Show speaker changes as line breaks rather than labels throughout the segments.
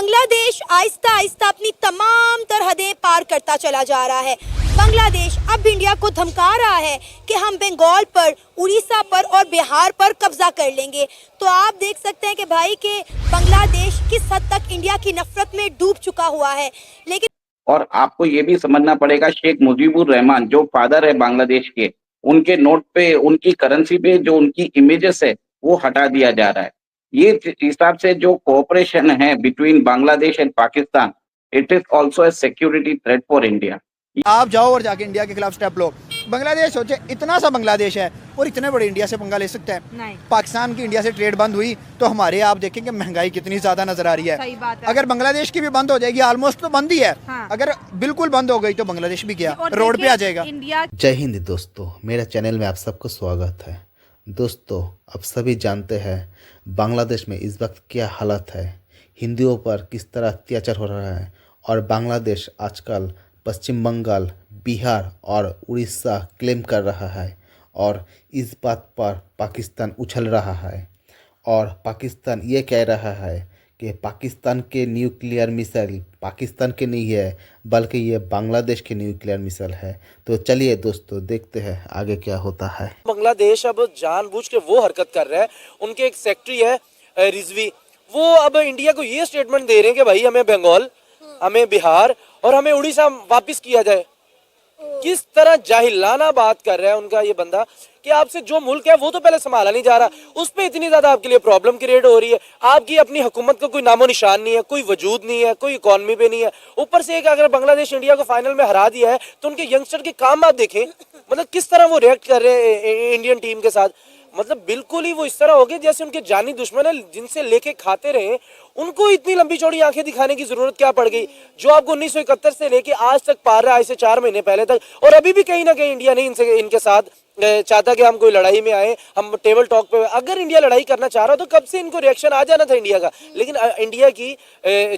बांग्लादेश आहिस्ता आहिस्ता अपनी तमाम तरहदें पार करता चला जा रहा है। बांग्लादेश अब इंडिया को धमका रहा है कि हम बंगाल पर, उड़ीसा पर और बिहार पर कब्जा कर लेंगे। तो आप देख सकते हैं कि भाई के बांग्लादेश किस हद तक इंडिया की नफरत में डूब चुका हुआ है। लेकिन
और आपको ये भी समझना पड़ेगा, शेख मुजीबुर रहमान जो फादर है बांग्लादेश के, उनके नोट पे, उनकी करेंसी पे जो उनकी इमेजेस है वो हटा दिया जा रहा है। ये हिसाब से जो कोऑपरेशन है between Bangladesh and Pakistan, it is also a security threat for India.
आप जाओ और जाके इंडिया के खिलाफ स्टेप लो। बांग्लादेश सोचे इतना सा बांग्लादेश है और इतने बड़े इंडिया से पंगा ले सकता है।
नहीं।
पाकिस्तान की इंडिया से ट्रेड बंद हुई तो हमारे आप देखेंगे महंगाई कितनी ज्यादा नजर आ रही है।
सही बात है।
अगर बांग्लादेश की भी बंद हो जाएगी, ऑलमोस्ट तो बंद ही है।
हाँ।
अगर बिल्कुल बंद हो गई तो बांग्लादेश भी क्या
और
रोड पे आ जाएगा।
इंडिया
जय हिंद दोस्तों, मेरे चैनल में आप सबको स्वागत है। दोस्तों, आप सभी जानते हैं बांग्लादेश में इस वक्त क्या हालत है, हिंदुओं पर किस तरह अत्याचार हो रहा है और बांग्लादेश आजकल पश्चिम बंगाल, बिहार और उड़ीसा क्लेम कर रहा है और इस बात पर पाकिस्तान उछल रहा है और पाकिस्तान ये कह रहा है कि पाकिस्तान के न्यूक्लियर मिसाइल पाकिस्तान के नहीं है बल्कि ये बांग्लादेश के न्यूक्लियर मिसाइल है। तो चलिए दोस्तों देखते हैं आगे क्या होता है।
बांग्लादेश अब जानबूझ के वो हरकत कर रहा है। उनके एक सेक्रेटरी है रिजवी, वो अब इंडिया को ये स्टेटमेंट दे रहे हैं कि भाई हमें बंगाल, हमें बिहार और हमें उड़ीसा वापस किया जाए। किस तरह जाहिलाना बात कर रहा है उनका ये बंदा कि आपसे जो मुल्क है वो तो पहले संभाला नहीं जा रहा, उस पर इतनी ज्यादा आपके लिए प्रॉब्लम क्रिएट हो रही है। आपकी अपनी हुकूमत का कोई नामो निशान नहीं है, कोई वजूद नहीं है, कोई इकॉनमी पे नहीं है। ऊपर से एक अगर बांग्लादेश इंडिया को फाइनल में हरा दिया है तो उनके यंगस्टर के काम आप देखें, मतलब किस तरह वो रिएक्ट कर रहे हैं इंडियन टीम के साथ। मतलब बिल्कुल ही वो इस तरह हो गए जैसे उनके जानी दुश्मन है, जिनसे लेके खाते रहे। उनको इतनी लंबी चौड़ी आंखें दिखाने की जरूरत क्या पड़ गई, जो आपको 1971 से लेके आज तक पार रहा है, इससे 4 महीने पहले तक। और अभी भी कहीं ना कहीं इंडिया नहीं इनके साथ चाहता कि हम कोई लड़ाई में आए, हम टेबल टॉक पे। अगर इंडिया लड़ाई करना चाह रहा तो कब से इनको रिएक्शन आ जाना था इंडिया का। लेकिन इंडिया की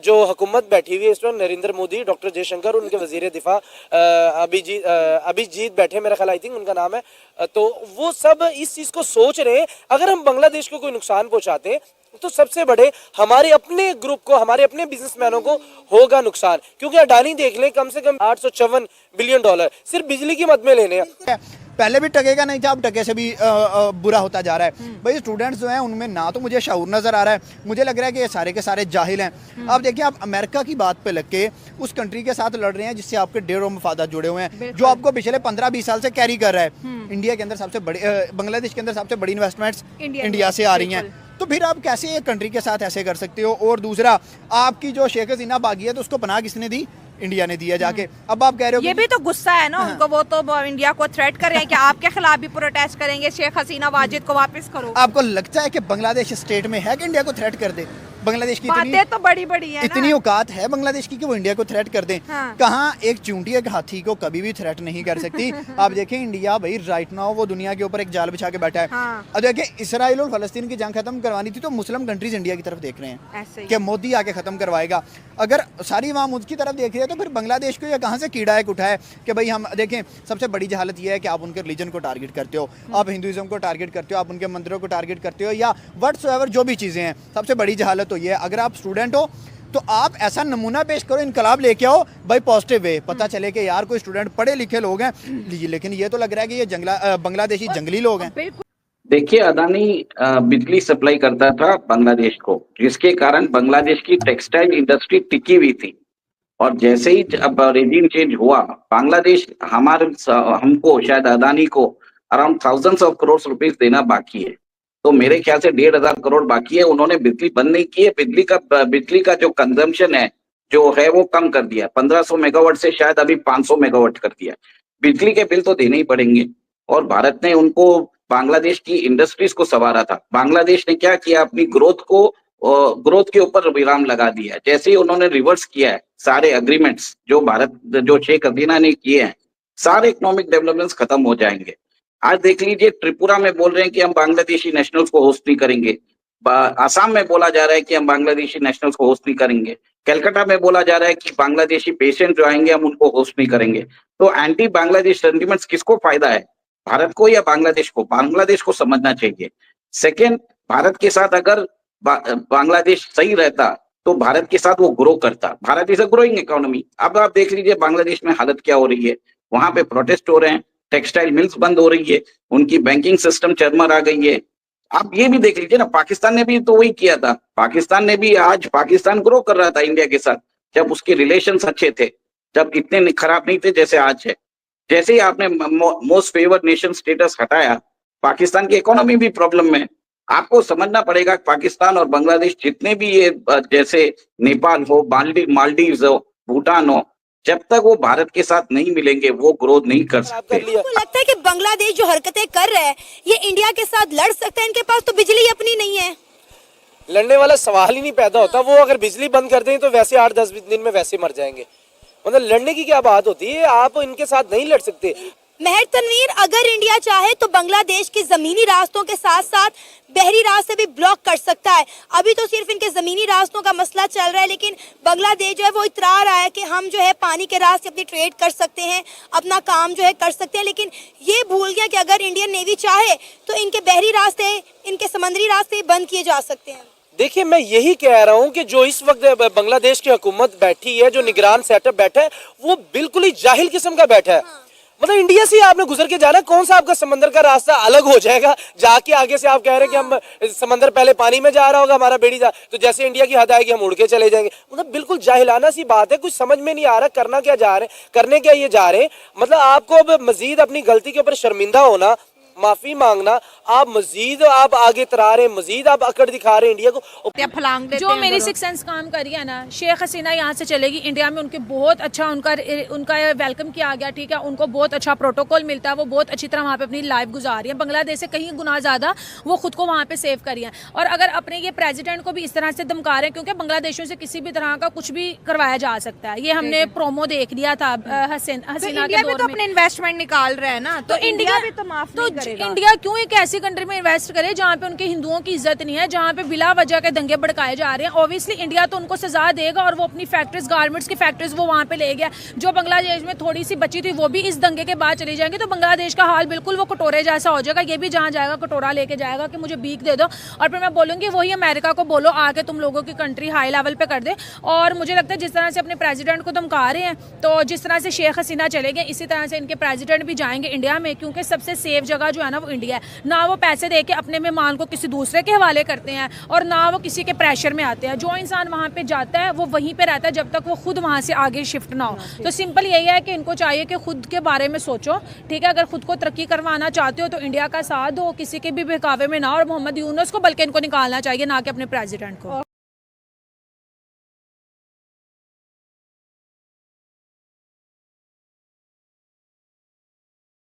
जो हुकूमत बैठी हुई है इस वक्त, नरेंद्र मोदी, डॉक्टर जयशंकर, उनके वजीर दिफा अभिजीत बैठे, मेरा ख्याल आई थिंक उनका नाम है, तो वो सब इस चीज को सोच रहे हैं अगर हम बांग्लादेश को कोई नुकसान पहुंचाते तो सबसे बड़े हमारे अपने ग्रुप को, हमारे अपने बिजनेसमैनों को होगा नुकसान। क्योंकि अडानी देख ले, कम से कम $854 बिलियन सिर्फ बिजली की मद में लेने हैं।
पहले भी टकेगा नहीं था, अब टके से भी बुरा होता जा रहा है। भाई स्टूडेंट्स जो हैं उनमें ना तो मुझे शऊर नज़र आ रहा है, मुझे लग रहा है कि ये सारे के सारे जाहिल हैं। अब देखिए, आप अमेरिका की बात पे लग के उस कंट्री के साथ लड़ रहे हैं जिससे आपके ढेरों मफादात जुड़े हुए हैं, जो आपको पिछले 15-20 साल से कैरी कर रहा है। इंडिया के अंदर सबसे बड़ी, बांग्लादेश के अंदर सबसे बड़ी इन्वेस्टमेंट्स इंडिया से आ रही हैं। तो फिर आप कैसे एक कंट्री के साथ ऐसे कर सकते हो। और दूसरा, आपकी जो शेख हसीना बागी है तो उसको पनाह किसने दी? इंडिया ने दिया जाके। अब आप कह रहे हो
ये भी तो गुस्सा है ना उनको, वो तो इंडिया को थ्रेट कर रहे हैं कि आपके खिलाफ भी प्रोटेस्ट करेंगे, शेख हसीना वाजिद को वापस करो।
आपको लगता है कि बांग्लादेश स्टेट में है कि इंडिया को थ्रेट कर दे? बांग्लादेश की
बातें तो बड़ी बड़ी है,
इतनी औकात है बांग्लादेश की कि वो इंडिया को थ्रेट कर दें।
हाँ।
कहाँ एक चूंटी एक हाथी को कभी भी थ्रेट नहीं कर सकती। आप देखें, इंडिया भाई राइट नाउ वो दुनिया के ऊपर एक जाल बिछा के बैठा है।
हाँ।
अब देखिए, इसराइल और फलस्तीन की जंग खत्म करवानी थी तो मुस्लिम कंट्रीज इंडिया की तरफ देख रहे हैं कि मोदी आके खत्म करवाएगा। अगर सारी वहाँ उसकी तरफ देख रही है तो फिर बांग्लादेश को ये कहाँ से कीड़ा एक उठा है कि भाई हम देखें। सबसे बड़ी जहालत यह है कि आप उनके रिलीजन को टारगेट करते हो, आप हिंदुइज्म को टारगेट करते हो, आप उनके मंदिरों को टारगेट करते हो, या व्हाट्सएवर जो भी चीज़ें हैं। सबसे बड़ी जहालत तो ये है, अगर आप स्टूडेंट हो तो आप ऐसा नमूना पेश करो, इनकलाब लेके आओ भाई, पॉजिटिव वे, पता चले कि यार कोई स्टूडेंट पढ़े लिखे लोग हैं। लेकिन ये तो लग रहा है कि ये बांग्लादेशी जंगली लोग हैं।
देखिए, अदानी बिजली सप्लाई करता था बांग्लादेश को, जिसके कारण बांग्लादेश की टेक्सटाइल इंडस्ट्री टिकी हुई थी। और जैसे ही अब रेजिम चेंज हुआ, बांग्लादेश हमको, शायद अदानी को around thousands of crore rupees देना बाकी है। तो मेरे ख्याल से 1,500 करोड़ बाकी है। उन्होंने बिजली बंद नहीं की है, बिजली का जो कंजम्पशन है जो है वो कम कर दिया, 1500 मेगावाट से शायद अभी 500 मेगावाट कर दिया। बिजली के बिल तो देने ही पड़ेंगे। और भारत ने उनको बांग्लादेश की इंडस्ट्रीज को संवारा था। बांग्लादेश ने क्या किया, अपनी ग्रोथ के ऊपर विराम लगा दिया। जैसे ही उन्होंने रिवर्स किया है सारे एग्रीमेंट्स जो शेख हसीना ने किए हैं, सारे इकोनॉमिक डेवलपमेंट्स खत्म हो जाएंगे। आज देख लीजिए, त्रिपुरा में बोल रहे हैं कि हम बांग्लादेशी नेशनल्स को होस्ट नहीं करेंगे। आसाम में बोला जा रहा है कि हम बांग्लादेशी नेशनल्स को होस्ट नहीं करेंगे। कलकत्ता में बोला जा रहा है कि बांग्लादेशी पेशेंट जो आएंगे हम उनको होस्ट नहीं करेंगे। तो एंटी बांग्लादेश सेंटिमेंट्स किसको फायदा है, भारत को या बांग्लादेश को? बांग्लादेश को समझना चाहिए। सेकेंड, भारत के साथ अगर बांग्लादेश सही रहता तो भारत के साथ वो ग्रो करता। Bharat is a growing economy. अब आप देख लीजिए बांग्लादेश में हालत क्या हो रही है, वहां पे प्रोटेस्ट हो रहे हैं, टेक्सटाइल मिल्स बंद हो रही है, उनकी बैंकिंग सिस्टम चरमर आ गई है। आप ये भी देख लीजिए ना, पाकिस्तान ने भी तो वही किया था। पाकिस्तान ग्रो कर रहा था इंडिया के साथ जब उसके रिलेशंस अच्छे थे, जब इतने खराब नहीं थे जैसे आज है। जैसे ही आपने मोस्ट फेवर्ड नेशन स्टेटस हटाया, पाकिस्तान की इकोनॉमी भी प्रॉब्लम में। आपको समझना पड़ेगा पाकिस्तान और बांग्लादेश जितने भी ये जैसे नेपाल हो, मालदीव्स हो, भूटान हो, जब तक वो भारत के साथ नहीं मिलेंगे वो ग्रोथ नहीं कर सकते।
आपको लगता है कि बांग्लादेश जो हरकतें कर रहा है ये इंडिया के साथ लड़ सकता है? इनके पास तो बिजली अपनी नहीं है।
लड़ने वाला सवाल ही नहीं पैदा होता। वो अगर बिजली बंद कर दें तो वैसे 8-10 दिन में वैसे मर जाएंगे। मतलब लड़ने की क्या बात होती है, आप इनके साथ नहीं लड़ सकते।
महर तनवीर, अगर इंडिया चाहे तो बांग्लादेश के जमीनी रास्तों के साथ साथ बहरी रास्ते भी ब्लॉक कर सकता है। अभी तो सिर्फ इनके जमीनी रास्तों का मसला चल रहा है, लेकिन बांग्लादेश जो है वो इतरा रहा है कि हम जो है पानी के रास्ते अपनी ट्रेड कर सकते हैं, अपना काम जो है कर सकते हैं। लेकिन ये भूल गया कि अगर इंडियन नेवी चाहे तो इनके बहरी रास्ते, इनके समुद्री रास्ते बंद किए जा सकते हैं।
देखिए, मैं यही कह रहा हूं कि जो इस वक्त बांग्लादेश की हुकूमत बैठी है, जो निगरान सेटअप बैठा है, वो बिल्कुल ही जाहिल किस्म का बैठा है। मतलब इंडिया से आपने गुजर के जाना, कौन सा आपका समंदर का रास्ता अलग हो जाएगा जाके आगे से आप कह रहे हैं कि हम समंदर पहले पानी में जा रहा होगा, हमारा बेड़ी जा, तो जैसे इंडिया की हद आएगी हम उड़ के चले जाएंगे। मतलब बिल्कुल जाहिलाना सी बात है, कुछ समझ में नहीं आ रहा करना क्या जा रहे हैं, करने क्या ये जा रहे हैं। मतलब आपको अब मजीद अपनी गलती के ऊपर शर्मिंदा होना, माफी मांगना, आप मजीद आप आगे तरा रहे हैं, मजीद आप अकड़ दिखा रहे हैं इंडिया को।
जो मेरी सिक्स सेंस काम करी है ना, शेख हसीना यहाँ से चलेगी इंडिया में, उनके बहुत अच्छा उनका वेलकम किया गया, ठीक है, उनको बहुत अच्छा प्रोटोकॉल मिलता है, वो बहुत अच्छी तरह वहाँ पे अपनी लाइफ गुजार रही है। बांग्लादेश से कहीं गुना ज़्यादा वो खुद को वहाँ पे सेव करी है। और अगर अपने ये प्रेसिडेंट को भी इस तरह से धमका रहे हैं, क्योंकि बांग्लादेशों से किसी भी तरह का कुछ भी करवाया जा सकता है, ये हमने प्रोमो देख लिया था हसीना के दौर में।
अपने इन्वेस्टमेंट निकाल रहे हैं ना, तो इंडिया भी तो माफ नहीं करेगा।
इंडिया क्यों एक ऐसी कंट्री में इन्वेस्ट करे जहाँ पे उनके हिंदुओं की इज्जत नहीं है, जहाँ पे बिला वजह के दंगे भड़काए जा रहे हैं। ऑब्वियसली इंडिया तो उनको सजा देगा और वो अपनी फैक्ट्रीज, गारमेंट्स की फैक्ट्रीज वो वहाँ पे ले गया। जो बांग्लादेश में थोड़ी सी बची थी वो भी इस दंगे के बाद चली जाएंगी। तो बांग्लादेश का हाल बिल्कुल वो कटोरे जैसा हो जाएगा। ये भी जहाँ जाएगा कटोरा लेके जाएगा कि मुझे भीख दे दो, और फिर मैं बोलूँगी वही अमेरिका को बोलो आके तुम लोगों की कंट्री हाई लेवल पे कर दे। और मुझे लगता है जिस तरह से अपने प्रेसिडेंट को धमका रहे हैं, तो जिस तरह से शेख हसीना चले गए, इसी तरह से इनके प्रेसिडेंट भी जाएंगे इंडिया में, क्योंकि सबसे सेफ जगह जो है ना वो इंडिया है। ना वो पैसे दे के अपने मेहमान को किसी दूसरे के हवाले करते हैं और ना वो किसी के प्रेशर में आते हैं। जो इंसान वहाँ पे जाता है वो वहीं पे रहता है जब तक वो खुद वहाँ से आगे शिफ्ट ना हो। तो सिंपल यही है कि इनको चाहिए कि खुद के बारे में सोचो, ठीक है। अगर खुद को तरक्की करवाना चाहते हो तो इंडिया का साथ दो, किसी के भी बहकावे में ना, और मोहम्मद यूनुस को बल्कि इनको निकालना चाहिए, ना कि अपने प्रेसिडेंट को।